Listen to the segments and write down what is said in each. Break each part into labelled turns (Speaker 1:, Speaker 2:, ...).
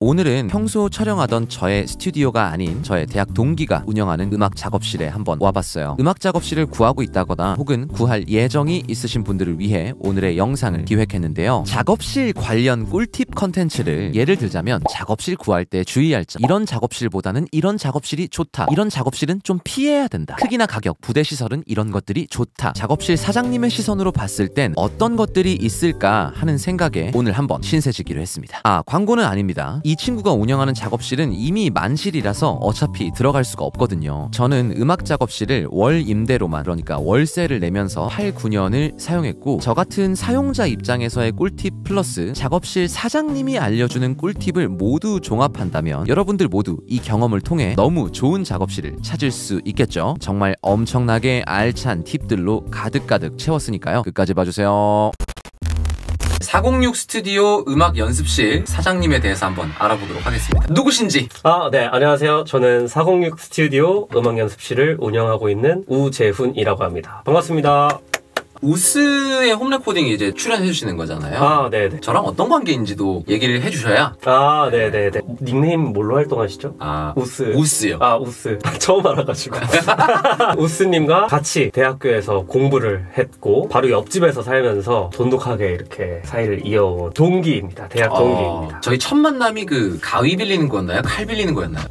Speaker 1: 오늘은 평소 촬영하던 저의 스튜디오가 아닌 저의 대학 동기가 운영하는 음악 작업실에 한번 와봤어요. 음악 작업실을 구하고 있다거나 혹은 구할 예정이 있으신 분들을 위해 오늘의 영상을 기획했는데요. 작업실 관련 꿀팁 컨텐츠를 예를 들자면 작업실 구할 때 주의할 점, 이런 작업실보다는 이런 작업실이 좋다, 이런 작업실은 좀 피해야 된다, 크기나 가격, 부대 시설은 이런 것들이 좋다, 작업실 사장님의 시선으로 봤을 땐 어떤 것들이 있을까 하는 생각에 오늘 한번 신세지기로 했습니다. 광고는 아닙니다. 이 친구가 운영하는 작업실은 이미 만실이라서 어차피 들어갈 수가 없거든요. 저는 음악 작업실을 월 임대로만, 그러니까 월세를 내면서 8, 9년을 사용했고, 저 같은 사용자 입장에서의 꿀팁 플러스 작업실 사장님이 알려주는 꿀팁을 모두 종합한다면 여러분들 모두 이 경험을 통해 너무 좋은 작업실을 찾을 수 있겠죠. 정말 엄청나게 알찬 팁들로 가득가득 채웠으니까요. 끝까지 봐주세요. 406 스튜디오 음악 연습실 사장님에 대해서 한번 알아보도록 하겠습니다. 누구신지?
Speaker 2: 네, 안녕하세요. 저는 406 스튜디오 음악 연습실을 운영하고 있는 우재훈이라고 합니다. 반갑습니다.
Speaker 1: 우스의 홈레코딩에 이제 출연해 주시는 거잖아요.
Speaker 2: 네네.
Speaker 1: 저랑 어떤 관계인지도 얘기를 해주셔야.
Speaker 2: 네네네. 닉네임 뭘로 활동하시죠? 우스.
Speaker 1: 우스요.
Speaker 2: 우스. 처음 알아가지고. 우스님과 같이 대학교에서 공부를 했고, 바로 옆집에서 살면서 돈독하게 이렇게 사이를 이어온 동기입니다. 대학 동기입니다.
Speaker 1: 저희 첫 만남이 그 가위 빌리는 거였나요? 칼 빌리는 거였나요?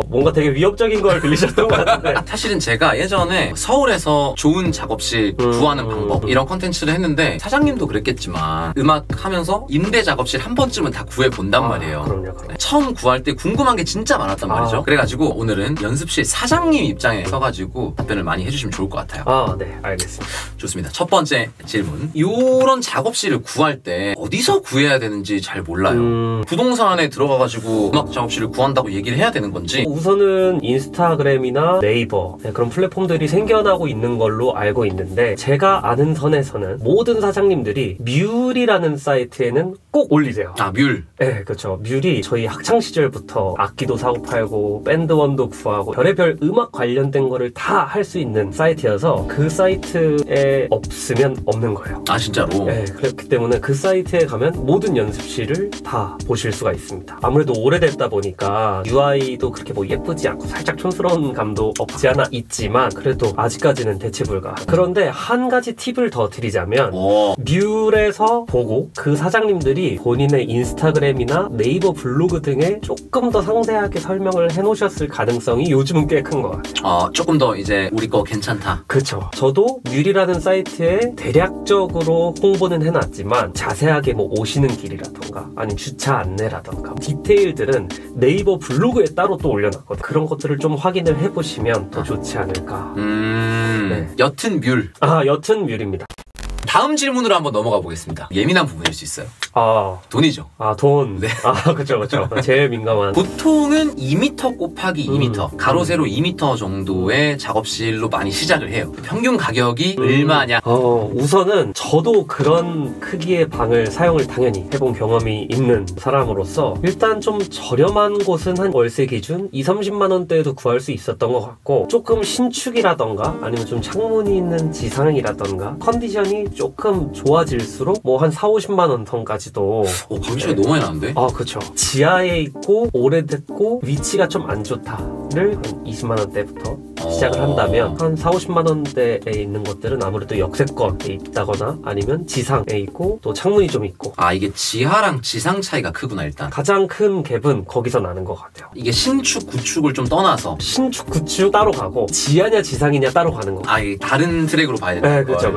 Speaker 2: 뭔가 되게 위협적인 걸 빌리셨던 것 같은데.
Speaker 1: 사실은 제가 예전에 서울에서 좋은 작업실 구하는 방법, 이런 컨텐츠를 했는데 사장님도 그랬겠지만 음악 하면서 임대 작업실 한 번쯤은 다 구해본단 말이에요.
Speaker 2: 그럼요.
Speaker 1: 처음 구할 때 궁금한 게 진짜 많았단 말이죠. 그래가지고 오늘은 연습실 사장님 입장에 서가지고 답변을 많이 해주시면 좋을 것 같아요.
Speaker 2: 네, 알겠습니다.
Speaker 1: 좋습니다. 첫 번째 질문. 이런 작업실을 구할 때 어디서 구해야 되는지 잘 몰라요. 부동산에 들어가가지고 음악 작업실을 구한다고 얘기를 해야 되는 건지.
Speaker 2: 우선은 인스타그램이나 네이버 그런 플랫폼들이 생겨나고 있는 걸로 알고 있는데, 제가 아는 선에서는 모든 사장님들이 뮬이라는 사이트에는 꼭 올리세요.
Speaker 1: 뮬?
Speaker 2: 네, 그렇죠. 뮬이 저희 학창시절부터 악기도 사고 팔고 밴드원도 구하고 별의별 음악 관련된 거를 다 할 수 있는 사이트여서 그 사이트에 없으면 없는 거예요.
Speaker 1: 진짜로?
Speaker 2: 네, 그렇기 때문에 그 사이트에 가면 모든 연습실을 다 보실 수가 있습니다. 아무래도 오래됐다 보니까 UI도 그렇게 예쁘지 않고 살짝 촌스러운 감도 없지 않아 있지만 그래도 아직까지는 대체 불가. 그런데 한 가지 팁을 더 드리자면, 뮤에서 보고 그 사장님들이 본인의 인스타그램이나 네이버 블로그 등에 조금 더 상세하게 설명을 해놓으셨을 가능성이 요즘은 꽤 큰 것 같아요.
Speaker 1: 조금 더 이제 우리 거 괜찮다.
Speaker 2: 그렇죠. 저도 뮤이라는 사이트에 대략적으로 홍보는 해놨지만 자세하게 오시는 길이라던가 아니면 주차 안내라던가 디테일들은 네이버 블로그에 따로 또 올려놨거든요. 그런 것들을 좀 확인을 해보시면 더 좋지 않을까.
Speaker 1: 네. 여튼 뮤.
Speaker 2: 여튼 뮤입니다.
Speaker 1: 다음 질문으로 한번 넘어가 보겠습니다. 예민한 부분일 수 있어요.
Speaker 2: 돈이죠. 돈.
Speaker 1: 네.
Speaker 2: 그쵸. 제일 민감한.
Speaker 1: 보통은 2m 곱하기 2m, 가로 세로 2m 정도의 작업실로 많이 시작을 해요. 평균 가격이 얼마냐?
Speaker 2: 우선은 저도 그런 크기의 방을 사용을 당연히 해본 경험이 있는 사람으로서 일단 좀 저렴한 곳은 한 월세 기준 20~30만 원대에도 구할 수 있었던 것 같고, 조금 신축이라던가 아니면 좀 창문이 있는 지상이라던가 컨디션이 조금 좋아질수록 한 4~50만 원 선까지도.
Speaker 1: 가격이 너무 많이 나는데?
Speaker 2: 그쵸. 지하에 있고 오래됐고 위치가 좀 안 좋다를 한 20만 원대부터 시작을 한다면, 한 4~50만 원대에 있는 것들은 아무래도 역세권에 있다거나 아니면 지상에 있고 또 창문이 좀 있고.
Speaker 1: 이게 지하랑 지상 차이가 크구나. 일단
Speaker 2: 가장 큰 갭은 거기서 나는 것 같아요.
Speaker 1: 이게 신축, 구축을 좀 떠나서
Speaker 2: 신축, 구축 따로 가고 지하냐 지상이냐 따로 가는 거.
Speaker 1: 이게 다른 트랙으로 봐야 되는
Speaker 2: 네, 그렇죠.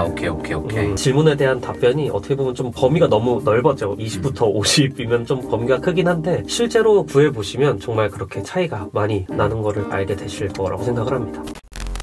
Speaker 1: 오케이.
Speaker 2: 질문에 대한 답변이 어떻게 보면 좀 범위가 너무 넓었죠. 20부터 50이면 좀 범위가 크긴 한데, 실제로 구해보시면 정말 그렇게 차이가 많이 나는 거를 알게 되실 거라고 생각을 합니다.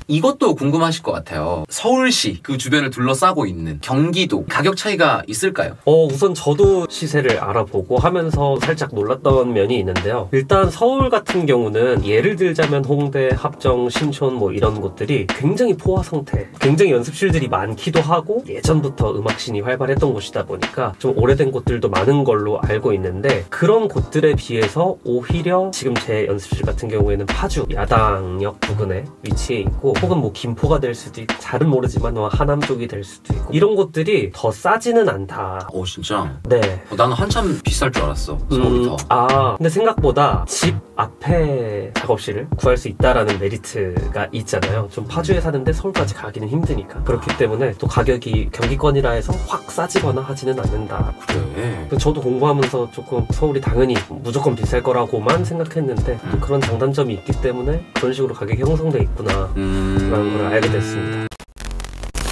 Speaker 1: 이것도 궁금하실 것 같아요. 서울시 그 주변을 둘러싸고 있는 경기도 가격 차이가 있을까요?
Speaker 2: 우선 저도 시세를 알아보고 하면서 살짝 놀랐던 면이 있는데요. 일단 서울 같은 경우는 예를 들자면 홍대, 합정, 신촌 이런 곳들이 굉장히 포화 상태, 굉장히 연습실들이 많기도 하고 예전부터 음악씬이 활발했던 곳이다 보니까 좀 오래된 곳들도 많은 걸로 알고 있는데, 그런 곳들에 비해서 오히려 지금 제 연습실 같은 경우에는 파주 야당역 부근에 위치해 있고 혹은 뭐 김포가 될 수도 있고 잘은 모르지만 뭐 하남 쪽이 될 수도 있고 이런 곳들이 더 싸지는 않다.
Speaker 1: 진짜?
Speaker 2: 네.
Speaker 1: 나는 한참 비쌀 줄 알았어. 서울이 더.
Speaker 2: 근데 생각보다 집 앞에 작업실을 구할 수 있다라는 메리트가 있잖아요. 좀 파주에 사는데 서울까지 가기는 힘드니까. 그렇기 때문에 또 가격이 경기권이라 해서 확 싸지거나 하지는 않는다.
Speaker 1: 그래.
Speaker 2: 저도 공부하면서 조금 서울이 당연히 무조건 비쌀 거라고만 생각했는데 또 그런 장단점이 있기 때문에 그런 식으로 가격이 형성돼 있구나 라는 걸 알게 됐습니다.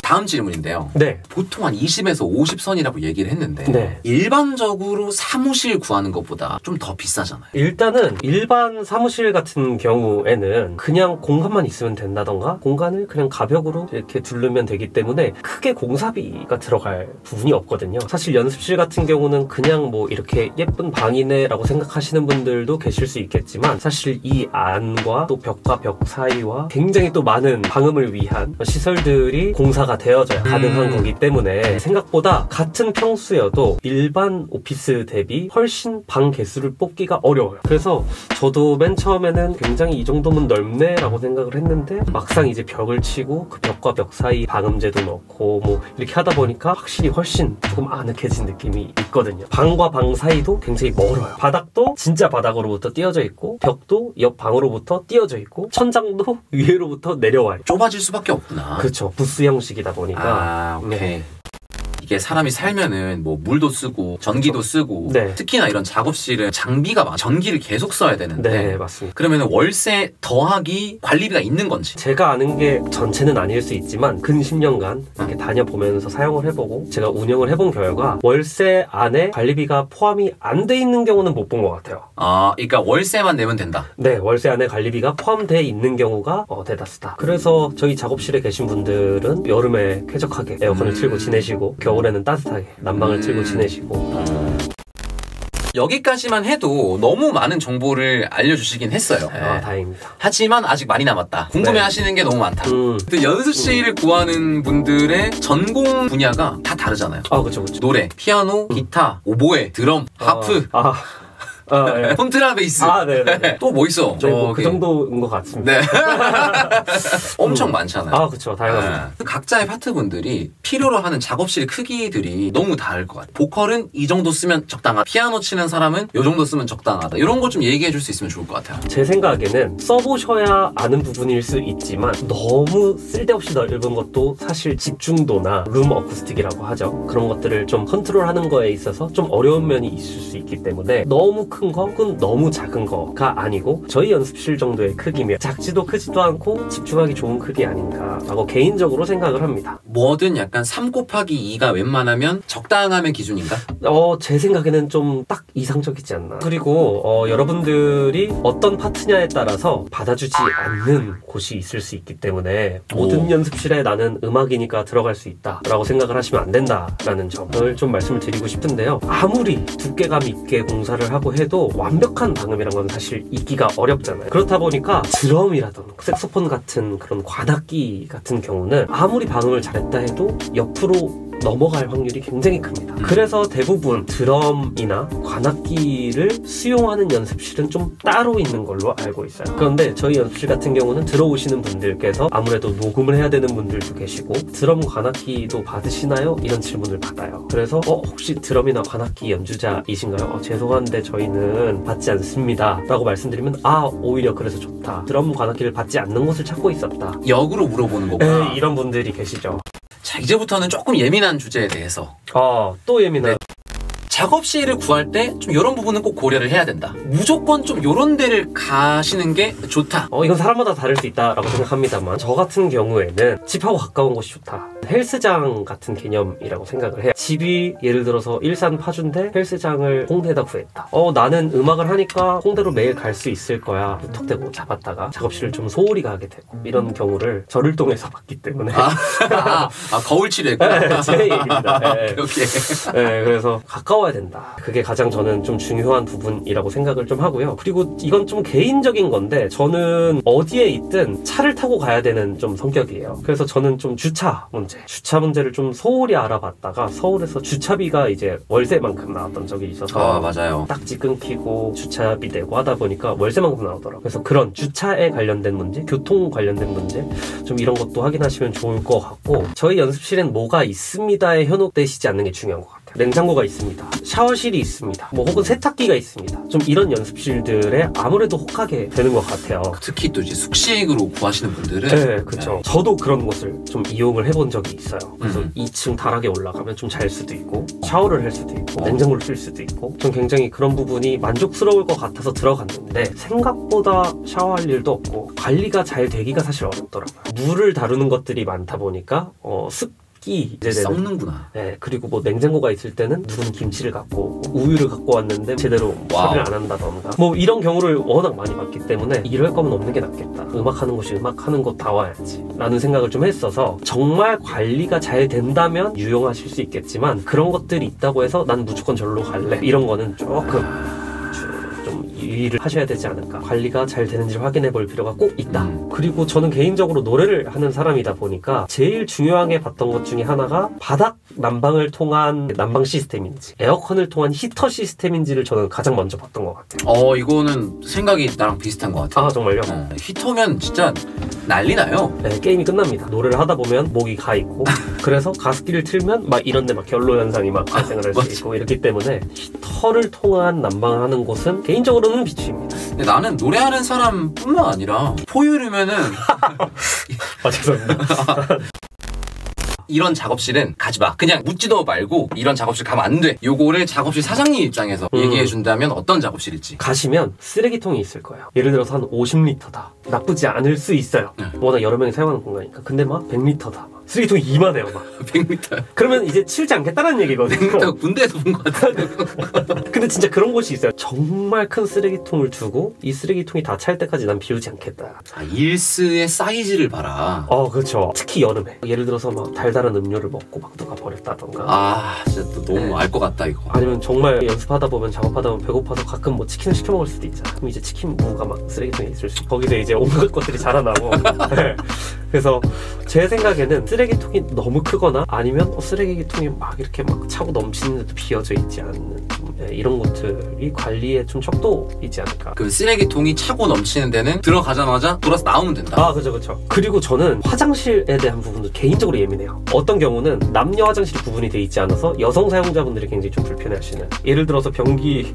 Speaker 1: 다음 질문인데요.
Speaker 2: 네.
Speaker 1: 보통 한 20에서 50선이라고 얘기를 했는데
Speaker 2: 네.
Speaker 1: 일반적으로 사무실 구하는 것보다 좀 더 비싸잖아요.
Speaker 2: 일단은 일반 사무실 같은 경우에는 그냥 공간만 있으면 된다던가 공간을 그냥 가벽으로 이렇게 두르면 되기 때문에 크게 공사비가 들어갈 부분이 없거든요. 사실 연습실 같은 경우는 그냥 뭐 이렇게 예쁜 방이네 라고 생각하시는 분들도 계실 수 있겠지만 사실 이 안과 또 벽과 벽 사이와 굉장히 또 많은 방음을 위한 시설들이 공사가 되어져야 가능한 거기 때문에 생각보다 같은 평수여도 일반 오피스 대비 훨씬 방 개수를 뽑기가 어려워요. 그래서 저도 맨 처음에는 굉장히 이 정도면 넓네 라고 생각을 했는데 막상 이제 벽을 치고 그 벽과 벽 사이 방음제도 넣고 뭐 이렇게 하다 보니까 확실히 훨씬 조금 아늑해진 느낌이 있거든요. 방과 방 사이도 굉장히 멀어요. 바닥도 진짜 바닥으로부터 띄어져 있고 벽도 옆 방으로부터 띄어져 있고 천장도 위로부터 내려와요.
Speaker 1: 좁아질 수밖에 없구나.
Speaker 2: 그렇죠. 부스 형식이다 보니까.
Speaker 1: 오케이.
Speaker 2: 네.
Speaker 1: 이게 사람이 살면은 뭐 물도 쓰고 전기도 쓰고
Speaker 2: 네.
Speaker 1: 특히나 이런 작업실은 장비가 많아. 전기를 계속 써야 되는데
Speaker 2: 네, 맞습니다.
Speaker 1: 그러면은 월세 더하기 관리비가 있는 건지.
Speaker 2: 제가 아는 게 전체는 아닐 수 있지만 근 10년간 이렇게 다녀보면서 사용을 해보고 제가 운영을 해본 결과 월세 안에 관리비가 포함이 안 돼 있는 경우는 못 본 것 같아요.
Speaker 1: 그러니까 월세만 내면 된다.
Speaker 2: 네, 월세 안에 관리비가 포함되어 있는 경우가 대다수다. 그래서 저희 작업실에 계신 분들은 여름에 쾌적하게 에어컨을 틀고 지내시고 겨울에는 따뜻하게 난방을 틀고 지내시고.
Speaker 1: 여기까지만 해도 너무 많은 정보를 알려주시긴 했어요.
Speaker 2: 다행입니다.
Speaker 1: 하지만 아직 많이 남았다. 궁금해하시는 게 너무 많다. 근데 연습실을 구하는 분들의 전공 분야가 다 다르잖아요.
Speaker 2: 그쵸.
Speaker 1: 노래, 피아노, 기타, 오보에, 드럼, 하프,
Speaker 2: 네.
Speaker 1: 콘트라베이스.
Speaker 2: 네네.
Speaker 1: 또 뭐 있어?
Speaker 2: 그 정도인 것 같습니다.
Speaker 1: 네. 엄청 많잖아요.
Speaker 2: 그쵸. 다양합니다.
Speaker 1: 각자의 파트분들이 필요로 하는 작업실 크기들이 너무 다를 것 같아요. 보컬은 이 정도 쓰면 적당하다. 피아노 치는 사람은 이 정도 쓰면 적당하다. 이런 거 좀 얘기해 줄 수 있으면 좋을 것 같아요.
Speaker 2: 제 생각에는 써보셔야 아는 부분일 수 있지만 너무 쓸데없이 넓은 것도 사실 집중도나 룸 어쿠스틱이라고 하죠. 그런 것들을 좀 컨트롤하는 거에 있어서 좀 어려운 면이 있을 수 있기 때문에 너무 큰 거 혹은 너무 작은 거가 아니고 저희 연습실 정도의 크기면 작지도 크지도 않고 집중하기 좋은 크기 아닌가라고 개인적으로 생각을 합니다.
Speaker 1: 뭐든 약간 3 곱하기 2가 웬만하면 적당하면 기준인가?
Speaker 2: 제 생각에는 좀 딱 이상적이지 않나. 그리고 여러분들이 어떤 파트냐에 따라서 받아주지 않는 곳이 있을 수 있기 때문에 모든 연습실에 나는 음악이니까 들어갈 수 있다 라고 생각을 하시면 안 된다라는 점을 좀 말씀을 드리고 싶은데요. 아무리 두께감 있게 공사를 하고 해도 완벽한 방음이란 건 사실 있기가 어렵잖아요. 그렇다 보니까 드럼이라던가 색소폰 같은 그런 관악기 같은 경우는 아무리 방음을 잘했다 해도 옆으로 넘어갈 확률이 굉장히 큽니다. 그래서 대부분 드럼이나 관악기를 수용하는 연습실은 좀 따로 있는 걸로 알고 있어요. 그런데 저희 연습실 같은 경우는 들어오시는 분들께서 아무래도 녹음을 해야 되는 분들도 계시고 드럼 관악기도 받으시나요? 이런 질문을 받아요. 그래서 혹시 드럼이나 관악기 연주자이신가요? 죄송한데 저희는 받지 않습니다 라고 말씀드리면 오히려 그래서 좋다. 드럼 관악기를 받지 않는 곳을 찾고 있었다.
Speaker 1: 역으로 물어보는 거구나.
Speaker 2: 이런 분들이 계시죠.
Speaker 1: 자, 이제부터는 조금 예민한 주제에 대해서.
Speaker 2: 또 예민한.
Speaker 1: 작업실을 구할 때 좀 이런 부분은 꼭 고려를 해야 된다. 무조건 좀 이런 데를 가시는 게 좋다.
Speaker 2: 이건 사람마다 다를 수 있다라고 생각합니다만 저 같은 경우에는 집하고 가까운 곳이 좋다. 헬스장 같은 개념이라고 생각을 해요. 집이 예를 들어서 일산 파주인데 헬스장을 홍대에다 구했다. 나는 음악을 하니까 홍대로 매일 갈 수 있을 거야. 무턱대고 잡았다가 작업실을 좀 소홀히 가게 되고 이런 경우를 저를 통해서 봤기 때문에
Speaker 1: 거울치를 했구나.
Speaker 2: 제 얘기입니다.
Speaker 1: 오케이.
Speaker 2: 그래서 가까워야 된다. 그게 가장 저는 좀 중요한 부분이라고 생각을 좀 하고요. 그리고 이건 좀 개인적인 건데 저는 어디에 있든 차를 타고 가야 되는 좀 성격이에요. 그래서 저는 좀 주차 문제 주차 문제를 좀 소홀히 알아봤다가 서울에서 주차비가 이제 월세만큼 나왔던 적이 있어서
Speaker 1: 맞아요.
Speaker 2: 딱지 끊기고 주차비 내고 하다 보니까 월세만큼 나오더라고요. 그래서 그런 주차에 관련된 문제, 교통 관련된 문제 좀 이런 것도 확인하시면 좋을 것 같고, 저희 연습실엔 뭐가 있습니다에 현혹되시지 않는 게 중요한 것 같아요. 냉장고가 있습니다. 샤워실이 있습니다. 뭐 혹은 세탁기가 있습니다. 좀 이런 연습실들에 아무래도 혹하게 되는 것 같아요.
Speaker 1: 특히 또 이제 숙식으로 구하시는 분들은
Speaker 2: 네, 그렇죠. 저도 그런 곳을 좀 이용을 해본 적이 있어요. 그래서 2층 다락에 올라가면 좀 잘 수도 있고 샤워를 할 수도 있고 냉장고를 쓸 수도 있고 좀 굉장히 그런 부분이 만족스러울 것 같아서 들어갔는데 생각보다 샤워할 일도 없고 관리가 잘 되기가 사실 어렵더라고요. 물을 다루는 것들이 많다 보니까 이제
Speaker 1: 썩는구나.
Speaker 2: 네, 그리고 뭐 냉장고가 있을 때는 누군 김치를 갖고 우유를 갖고 왔는데 제대로 처리를 안 한다던가 뭐 이런 경우를 워낙 많이 봤기 때문에 이럴 거면 없는 게 낫겠다. 음악하는 곳이 음악하는 곳 다 와야지 라는 생각을 좀 했어서, 정말 관리가 잘 된다면 유용하실 수 있겠지만 그런 것들이 있다고 해서 난 무조건 절로 갈래 이런 거는 조금 좀 유의를 하셔야 되지 않을까. 관리가 잘 되는지를 확인해 볼 필요가 꼭 있다. 그리고 저는 개인적으로 노래를 하는 사람이다 보니까 제일 중요하게 봤던 것 중에 하나가 바닥 난방을 통한 난방 시스템인지 에어컨을 통한 히터 시스템인지를 저는 가장 먼저 봤던 것 같아요.
Speaker 1: 이거는 생각이 나랑 비슷한 것 같아요.
Speaker 2: 아, 정말요?
Speaker 1: 히터면 진짜 난리 나요.
Speaker 2: 네, 게임이 끝납니다. 노래를 하다 보면 목이 가 있고 그래서 가습기를 틀면 막 이런데 막 결로 현상이 막 발생을 할 수 있고 이렇기 때문에 히터를 통한 난방을 하는 곳은 개인적으로는 비추입니다.
Speaker 1: 근데 나는 노래하는 사람뿐만 아니라 포유류면은
Speaker 2: 죄송합니다.
Speaker 1: 이런 작업실은 가지 마. 그냥 묻지도 말고 이런 작업실 가면 안 돼. 요거를 작업실 사장님 입장에서 얘기해준다면 어떤 작업실일지.
Speaker 2: 가시면 쓰레기통이 있을 거예요. 예를 들어서 한 50리터다. 나쁘지 않을 수 있어요. 워낙 여러 명이 사용하는 공간이니까. 근데 막 100리터다. 쓰레기통이 이만해요, 막.
Speaker 1: 100m.
Speaker 2: 그러면 이제 치우지 않겠다는 얘기거든요.
Speaker 1: 100m 군대에서 본 것 같은데.
Speaker 2: 근데 진짜 그런 곳이 있어요. 정말 큰 쓰레기통을 두고 이 쓰레기통이 다 찰 때까지 난 비우지 않겠다.
Speaker 1: 일스의 사이즈를 봐라.
Speaker 2: 그렇죠. 특히 여름에. 예를 들어서 막 달달한 음료를 먹고 막 누가 버렸다던가.
Speaker 1: 진짜 또 너무 알 것 같다, 이거.
Speaker 2: 아니면 정말 연습하다 보면 작업하다 보면 배고파서 가끔 뭐 치킨을 시켜 먹을 수도 있잖아. 그럼 이제 치킨 무가 막 쓰레기통에 있을 수 있고 거기서 이제 온갖 것들이 자라나고. 네. 그래서 제 생각에는 쓰레기통이 너무 크거나 아니면 쓰레기통이 막 이렇게 막 차고 넘치는데도 비어져 있지 않는 이런 것들이 관리에 좀 척도이지 않을까.
Speaker 1: 그 쓰레기통이 차고 넘치는 데는 들어가자마자 돌아서 나오면 된다.
Speaker 2: 그죠. 그리고 저는 화장실에 대한 부분도 개인적으로 예민해요. 어떤 경우는 남녀 화장실이 구분이 돼 있지 않아서 여성 사용자분들이 굉장히 좀 불편해하시는. 예를 들어서 변기에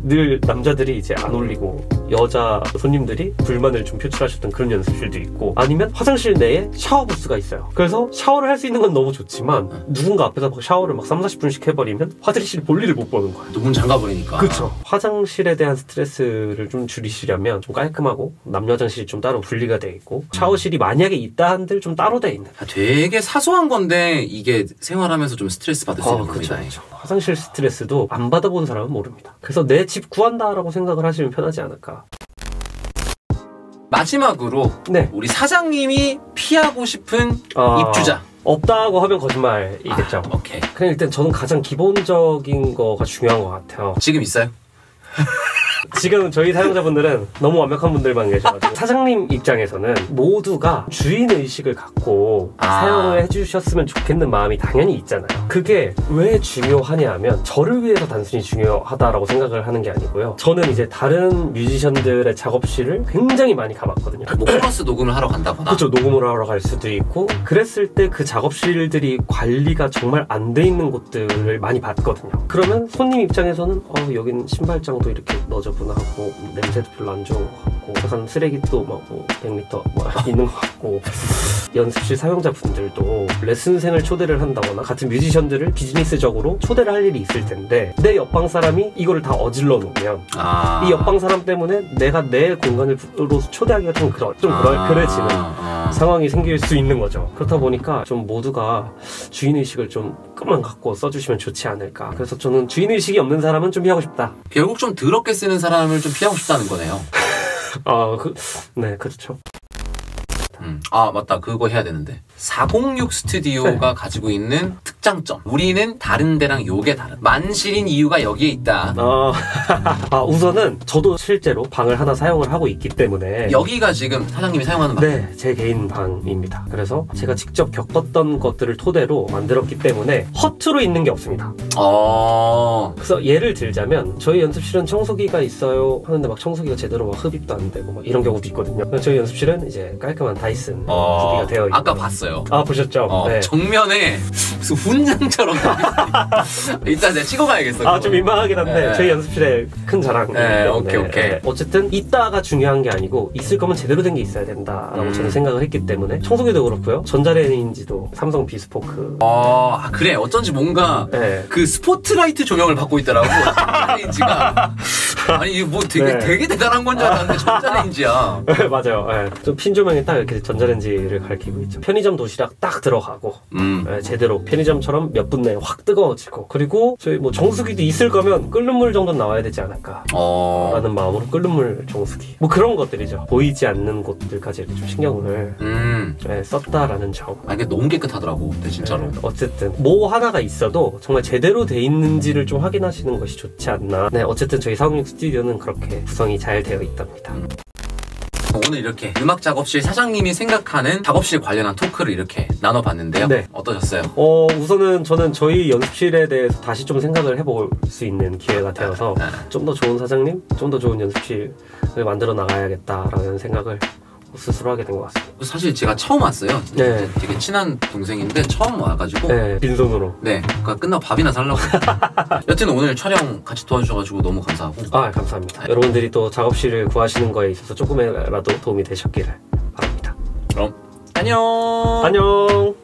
Speaker 2: 늘 남자들이 이제 안 올리고 여자 손님들이 불만을 좀 표출하셨던 그런 연습실도 있고, 아니면 화장실 내에 샤워 부스가 있어요. 그래서 샤워를 할 수 있는 건 너무 좋지만 누군가 앞에서 막 샤워를 막 3-40분씩 해버리면 화장실 볼일을 못 보는 거예요.
Speaker 1: 문 잠가버리니까.
Speaker 2: 그렇죠. 화장실에 대한 스트레스를 좀 줄이시려면 좀 깔끔하고 남녀 화장실이 좀 따로 분리가 돼 있고 샤워실이 만약에 있다 한들 좀 따로 돼 있는.
Speaker 1: 되게 사소한 건데 이게 생활하면서 좀 스트레스 받을 수 있는 겁니다.
Speaker 2: 그렇죠. 화장실 스트레스도 안 받아본 사람은 모릅니다. 그래서 내 집 구한다라고 생각을 하시면 편하지 않을까.
Speaker 1: 마지막으로 우리 사장님이 피하고 싶은 입주자.
Speaker 2: 없다고 하면 거짓말이겠죠.
Speaker 1: 오케이.
Speaker 2: 그냥 일단 저는 가장 기본적인 거가 중요한 것 같아요.
Speaker 1: 지금 있어요?
Speaker 2: 지금 저희 사용자분들은 너무 완벽한 분들만 계셔가지고 사장님 입장에서는 모두가 주인의식을 갖고 사용을 해주셨으면 좋겠는 마음이 당연히 있잖아요. 그게 왜 중요하냐 하면 저를 위해서 단순히 중요하다라고 생각을 하는 게 아니고요. 저는 이제 다른 뮤지션들의 작업실을 굉장히 많이 가봤거든요.
Speaker 1: 뭐 코러스 녹음을 하러 간다거나.
Speaker 2: 그렇죠. 녹음을 하러 갈 수도 있고 그랬을 때 그 작업실들이 관리가 정말 안 돼 있는 곳들을 많이 봤거든요. 그러면 손님 입장에서는 여긴 신발장도 이렇게 너저분하 하고 냄새도 별로 안 좋은 것 같고 약간 쓰레기도 막 100리터 있는 것 같고 연습실 사용자분들도 레슨생을 초대를 한다거나 같은 뮤지션들을 비즈니스적으로 초대를 할 일이 있을 텐데 내 옆방 사람이 이거를 다 어질러 놓으면 이 옆방 사람 때문에 내가 내 공간으로 초대하기가 좀 그래지는 상황이 생길 수 있는 거죠. 그렇다 보니까 좀 모두가 주인의식을 좀 조금만 갖고 써주시면 좋지 않을까. 그래서 저는 주인의식이 없는 사람은 좀 피하고 싶다.
Speaker 1: 결국 좀 더럽게 쓰는 사람을 좀 피하고 싶다는 거네요.
Speaker 2: 네, 그렇죠.
Speaker 1: 아 맞다, 그거 해야 되는데 406 스튜디오가 가지고 있는 특장점, 우리는 다른 데랑 요게 다른 만실인 이유가 여기에 있다.
Speaker 2: 우선은 저도 실제로 방을 하나 사용을 하고 있기 때문에
Speaker 1: 여기가 지금 사장님이 사용하는 방?
Speaker 2: 네, 제 개인 방입니다. 그래서 제가 직접 겪었던 것들을 토대로 만들었기 때문에 허투루 있는 게 없습니다. 그래서 예를 들자면 저희 연습실은 청소기가 있어요 하는데 막 청소기가 제대로 막 흡입도 안 되고 막 이런 경우도 있거든요. 저희 연습실은 이제 깔끔한 다이슨 구비가 되어 있고.
Speaker 1: 아까 봤어요.
Speaker 2: 보셨죠? 네.
Speaker 1: 정면에 무슨 훈장처럼 일단 내가 찍어가야겠어.
Speaker 2: 좀 민망하긴 한데 저희 연습실에 큰 자랑인데.
Speaker 1: 오케이.
Speaker 2: 어쨌든 있다가 중요한 게 아니고 있을 거면 제대로 된 게 있어야 된다라고 저는 생각을 했기 때문에 청소기도 그렇고요. 전자레인지도 삼성 비스포크.
Speaker 1: 그래. 어쩐지 뭔가 그 스포트라이트 조명을 받고 있더라고. 전자레인지가. 아니 이거 뭐 되게 대단한 건 줄 알았는데 전자레인지야.
Speaker 2: 맞아요. 좀 핀 조명이 딱 이렇게 전자레인지를 가리키고 있죠. 편의점 도시락 딱 들어가고 제대로 편의점처럼 몇 분 내에 확 뜨거워지고, 그리고 저희 뭐 정수기도 있을 거면 끓는 물 정도는 나와야 되지 않을까 라는 마음으로 끓는 물 정수기, 뭐 그런 것들이죠. 보이지 않는 곳들까지 이렇게 좀 신경을 썼다라는 점.
Speaker 1: 이게 너무 깨끗하더라고 근데 진짜로.
Speaker 2: 어쨌든 뭐 하나가 있어도 정말 제대로 돼 있는지를 좀 확인하시는 것이 좋지 않나. 어쨌든 저희 406 스튜디오는 그렇게 구성이 잘 되어 있답니다.
Speaker 1: 오늘 이렇게 음악 작업실 사장님이 생각하는 작업실 관련한 토크를 이렇게 나눠봤는데요. 어떠셨어요?
Speaker 2: 우선은 저는 저희 연습실에 대해서 다시 좀 생각을 해볼 수 있는 기회가 되어서 좀 더 좋은 사장님, 좀 더 좋은 연습실을 만들어 나가야겠다라는 생각을 스스로 하게 된 것 같습니다.
Speaker 1: 사실 제가 처음 왔어요. 되게 친한 동생인데 처음 와가지고
Speaker 2: 빈손으로.
Speaker 1: 그러니까 끝나고 밥이나 살라고. 여튼 오늘 촬영 같이 도와주셔가지고 너무 감사하고.
Speaker 2: 감사합니다. 여러분들이 또 작업실을 구하시는 거에 있어서 조금이라도 도움이 되셨기를 바랍니다.
Speaker 1: 그럼 안녕.